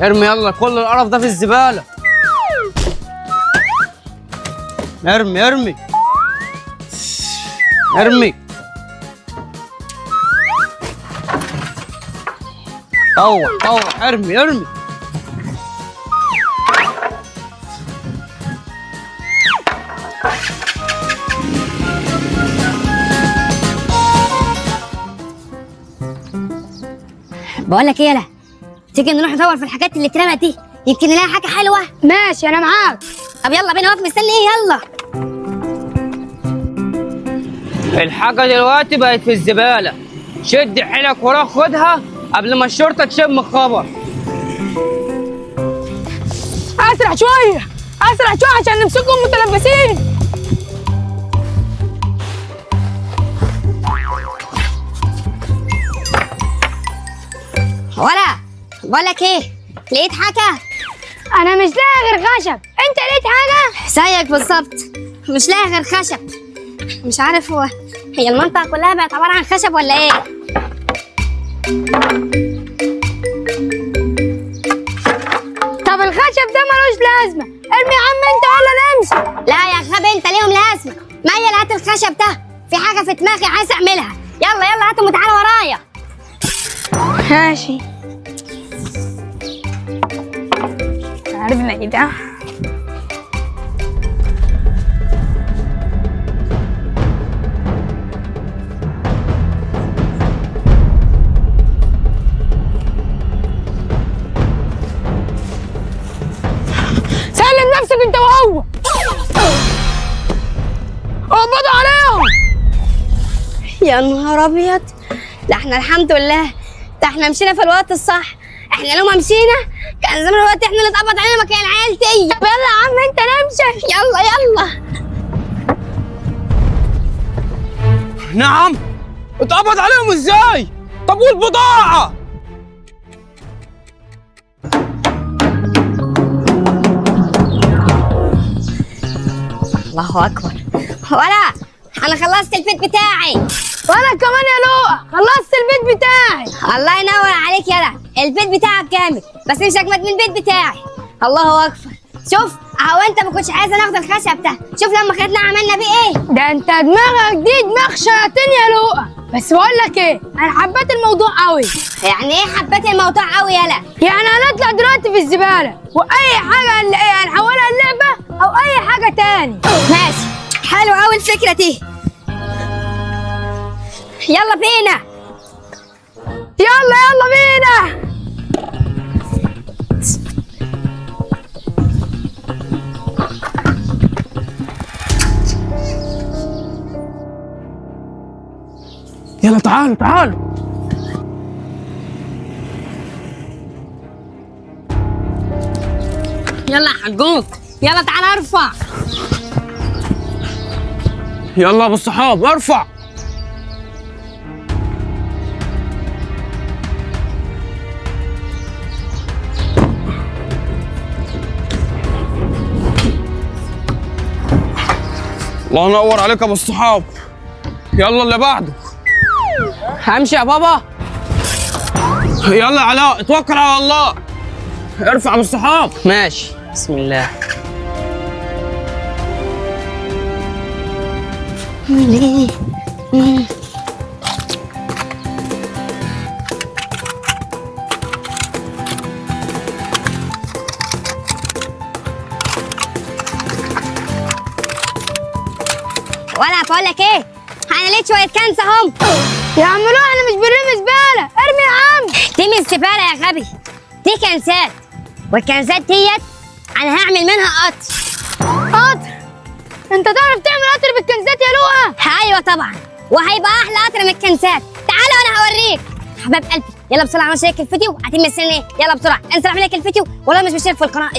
ارمي يلا كل القرف ده في الزبالة. ارمي ارمي ارمي. طوع طوع ارمي ارمي. بقول لك ايه يالا، تيجي نروح ندور في الحاجات اللي اترمت دي، يمكن نلاقي حاجه حلوه. ماشي انا معاك. طب يلا بينا، واقف مستني ايه؟ يلا. الحاجة دلوقتي بقت في الزبالة، شد حيلك وروح خدها قبل ما الشرطة تشم الخبر. اسرع شويه اسرع شويه عشان نمسكهم متلبسين. ولا بقول لك ايه، لقيت حاجه؟ انا مش لاقي غير خشب، انت لقيت حاجه؟ زيك بالظبط، مش لاقي غير خشب. مش عارف هي المنطقه كلها بقت عباره عن خشب ولا ايه؟ طب الخشب ده ملوش لازمه، ارمي يا عم انت ولا نمشي. لا يا غبي انت، ليهم لازمه. ميل هات الخشب ده، في حاجه في دماغي عايز اعملها. يلا يلا هاتهم وتعالوا ورايا. ماشي. عرفنا ايه ده؟ سلم نفسك انت وهو، اقبضوا عليهم. يا نهار ابيض، ده احنا الحمد لله، ده احنا مشينا في الوقت الصح. احنا لو ما مشينا كان زمان الوقت احنا اللي اتقبض علينا مكان العيال دي. طب يلا يا عم انت نمشي. يلا يلا. نعم؟ اتقبض عليهم ازاي؟ طب والبضاعة؟ الله اكبر. ولا انا خلصت البيت بتاعي. وانا كمان يا لؤى خلصت البيت بتاعي. الله ينور عليك يلا، البيت بتاعك جامد بس مش اجمد من البيت بتاعي. الله اكبر. شوف اهو، انت ما كنتش عايزه ناخد الخشب ده، شوف لما خدنا عملنا بيه ايه. ده انت دماغك دي دماغ شياطين يا لؤى. بس بقول لك ايه، انا حبيت الموضوع قوي. يعني ايه حبيت الموضوع قوي يلا؟ يعني هنطلع دلوقتي في الزباله، واي حاجه هنلاقيها هنحولها اللعبه او اي حاجه تاني. ماشي، حلو قوي الفكره دي. يلا بينا. يلا يلا بينا. يلا تعالوا تعالوا. يلا يا حجوج، يلا تعالى ارفع. يلا يا ابو الصحاب ارفع. الله ينور عليك يا ابو الصحاب. يلا اللي بعده. همشي يا بابا. يلا يا علاء اتوكل على الله. ارفع يا ابو الصحاب. ماشي بسم الله. ولا بقول لك ايه، انا لقيت شويه كنز اهم. يا عم لؤى احنا مش بنرمي زباله، ارمي يا عم. دي مش زباله يا غبي، دي كنزات، والكنزات ديت انا هعمل منها قطر. قطر؟ انت تعرف تعمل قطر بالكنزات يا لؤى؟ ايوه طبعا، وهيبقى احلى قطر من الكنزات. تعالى وانا هوريك. حبايب قلبي يلا بسرعه عشان اشترك في الفيديو، قاعدين مستنيين. يلا بسرعه انزل اعمل لك الفيديو، والله مش مشترك في القناه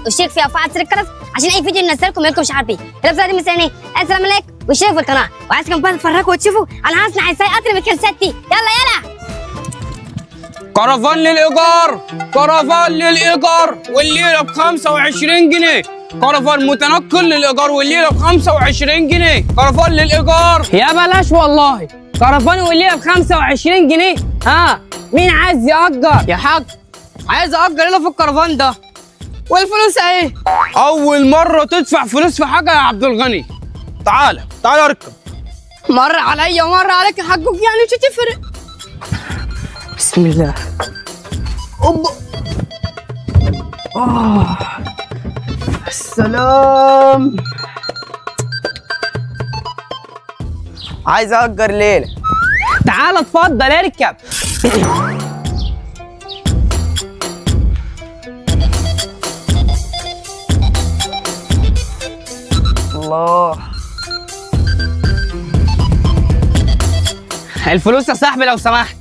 اشترك فيها وفعل زر الجرس عشان اي فيديو ننزلكم يجيلكم مش عارفين. يلا بسرعه قاعدين مستنيين، انزل اعمل لك واشترك في القناه، وعايزكم بقى تتفرجوا وتشوفوا انا هصنع ازاي قطر من الكنزات دي. يلا يلا. كرفان للايجار، كرفان للايجار والليله ب 25 جنيه. كرفان متنقل للايجار والليله ب 25 جنيه. كرفان للايجار. يا بلاش والله، كرفان والليله ب 25 جنيه. ها مين عايز يأجر؟ يا حاج عايز اجر هنا في الكرفان ده، والفلوس اهي. اول مره تدفع فلوس في حاجه يا عبد الغني. تعالى تعالى اركب. مره عليا ومره عليك يا حجوج، يعني مش هتفرق. بسم الله. اوبا. السلام. عايز اجر ليله. تعالى اتفضل اركب. الله. الفلوس يا صاحبي لو سمحت.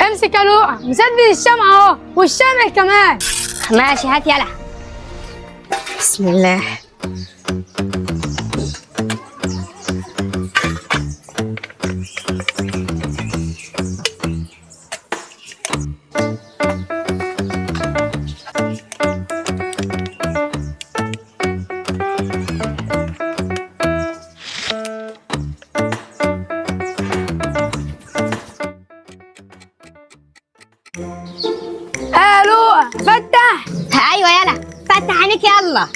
امسك يا لؤى، مسدس الشمعة اهو والشمع كمان. ماشي هات يلا. بسم الله. لؤى فتح. ايوه يلا فتح عينيك يلا.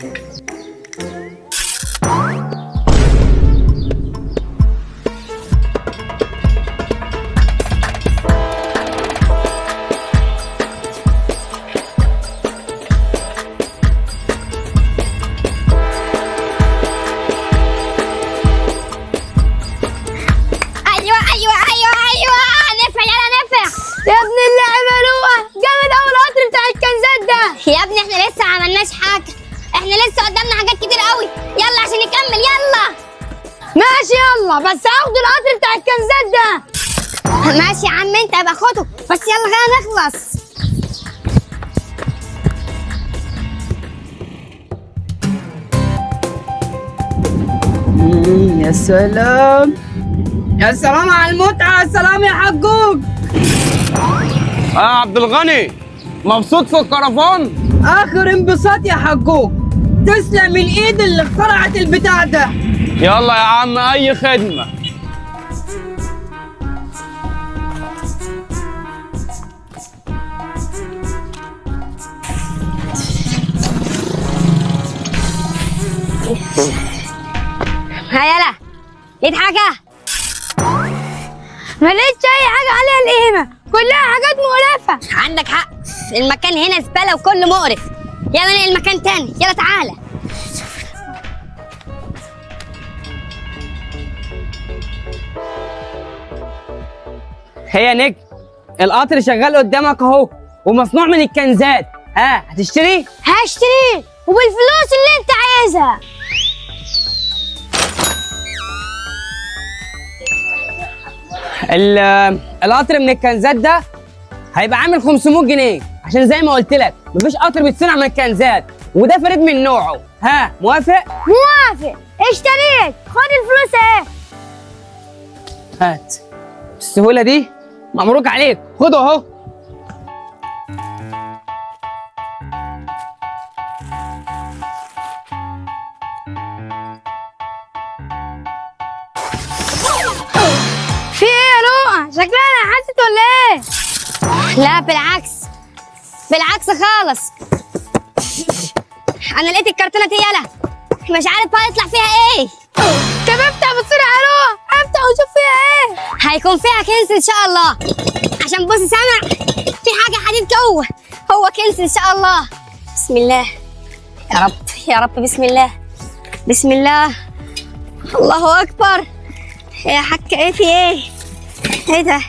ايوه نفع يلا نفع. يا ابن اللعبة يا لؤى، جامد أوي القطر بتاع الكنزات ده. يا ابني احنا لسه ما عملناش حاجه، احنا لسه قدامنا حاجات كتير قوي. يلا عشان نكمل يلا. ماشي يلا، بس هاخد القطر بتاع الكنزات ده. ماشي يا عم انت ابقى خده، بس يلا خلينا نخلص. يا سلام يا سلام على المتعة. يا سلام يا حجوج. يا عبد الغني مبسوط في الكرفان؟ اخر انبساط يا حجوج. تسلم الايد اللي اخترعت البتاع ده. يلا يا عم اي خدمة. ها يلا لقيت حاجه؟ ما لقيتش أي حاجة عليها القيمة، كلها حاجات مقرفة. عندك حق، المكان هنا زباله وكله مقرف. يلا ننقل مكان تاني، يلا تعالى. هي نجم القطر شغال قدامك اهو، ومصنوع من الكنزات. ها هتشتري؟ هشتريه وبالفلوس اللي أنت عايزها. القطر من الكنزات ده هيبقى عامل 500 جنيه، عشان زي ما قلت لك مفيش قطر بيتصنع من الكنزات، وده فريد من نوعه. ها موافق؟ موافق، اشتريت. خد الفلوس اهي. هات. السهولة دي؟ مبروك عليك، خده اهو. في ايه يا لؤى؟ شكلها انا حاسس ولا ايه؟ لا بالعكس، بالعكس خالص. انا لقيت الكرتونه دي يلا، مش عارف بقى يطلع فيها ايه. طب افتح بسرعه يا لؤى، افتح وشوف فيها ايه. هيكون فيها كنز ان شاء الله، عشان بص سامع في حاجه حديد جوه. هو كنز ان شاء الله. بسم الله يا رب يا رب. بسم الله بسم الله. الله اكبر. يا حكه ايه في ايه؟ ايه ده؟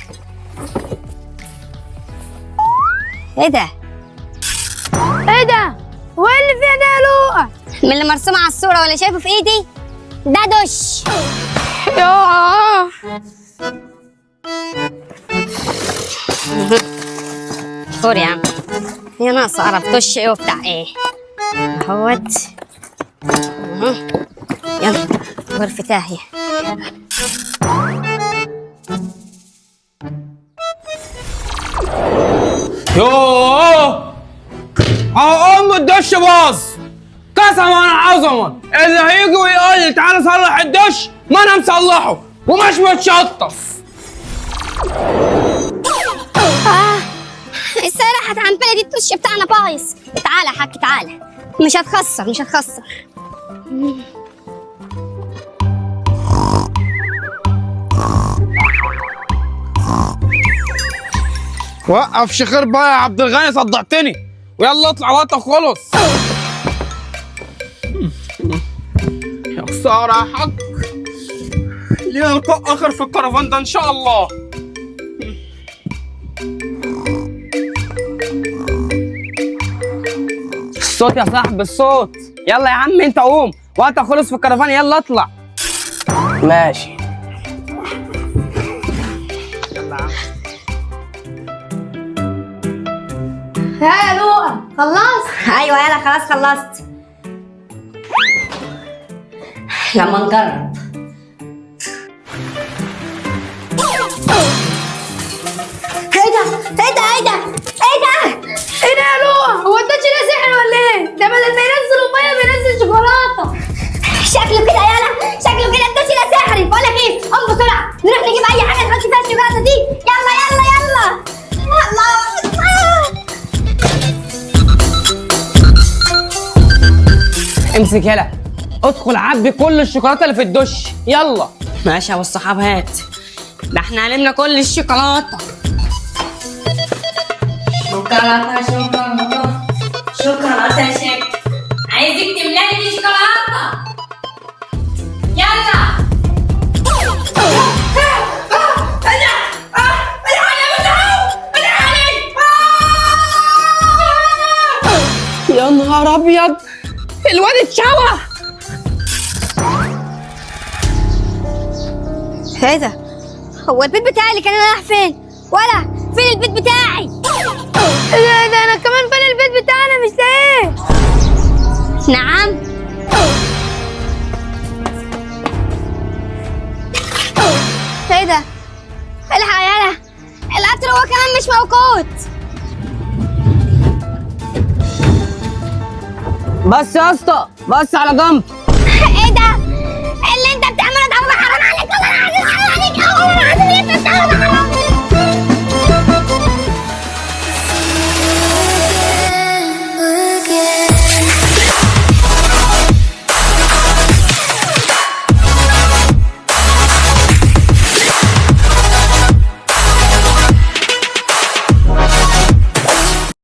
ايه ده؟ ايه ده؟ وايه اللي فيها ده يا لؤى؟ من اللي مرسوم على الصوره واللي شايفه في ايدي ده دش. ياه. سوري يا عم، هي ناقصه اعرف دش ايه وبتاع ايه. اهوت. يلا غرفة تاهية. يوه ام الدش باظ قسما عظما. اللي هيجي ويقول لي تعالى صلح الدش ما انا مصلحه ومش متشطف. السنة راحت عن بالي، دي الدش بتاعنا بايظ. تعالى يا حاج تعالى، مش هتخسر مش هتخسر. وقف شخير بقى يا عبد الغني، صدعتني. ويلا اطلع وقتك خلص. يا خسارة يا حاج، لينا لقاء آخر في الكرفان ده إن شاء الله. الصوت يا صاحبي الصوت. يلا يا عم أنت قوم، وقتك خلص في الكرفان، يلا اطلع. ماشي. يلا يا عم. ها يا لؤى خلصت؟ ايوه يلا خلاص خلصت. لما نجرب. ايه ده ايه ده ايه ده ايه ده ايه ده يا لؤى؟ هو الدش ده سحر ولا ايه؟ ده بدل ما ينزل الميه بينزل شوكولاته. شكله كده يالا، شكله كده الدش ده سحري. بقول لك ايه، قوم بسرعه نروح نجيب اي حاجه نحط فيها الشوكولاته دي. يلا يلا يلا الله. امسك يلا، ادخل عبي كل الشوكولاته اللي في الدش. يلا. ماشي يا ابو الصحاب هات. ده احنا علمنا كل الشوكولاته. شوكولاته شوكولاته شوكولاته يا شيخ، عايزك تملاني دي شوكولاته. يلا. يا نهار ابيض، الواد اتشوى. ايه ده؟ هو البيت بتاعي اللي كان رايح فين؟ ولا فين البيت بتاعي؟ ده انا كمان فين البيت بتاعنا مش لاقيه. نعم. ايه ده؟ الحق يالا، القطر هو كمان مش موجود. بس يا اسطى، بس على جنب. ايه ده؟ اللي انت بتعمله ده حرام عليك، والله العظيم حرام عليك. والله العظيم انت بتعمله ده حرام.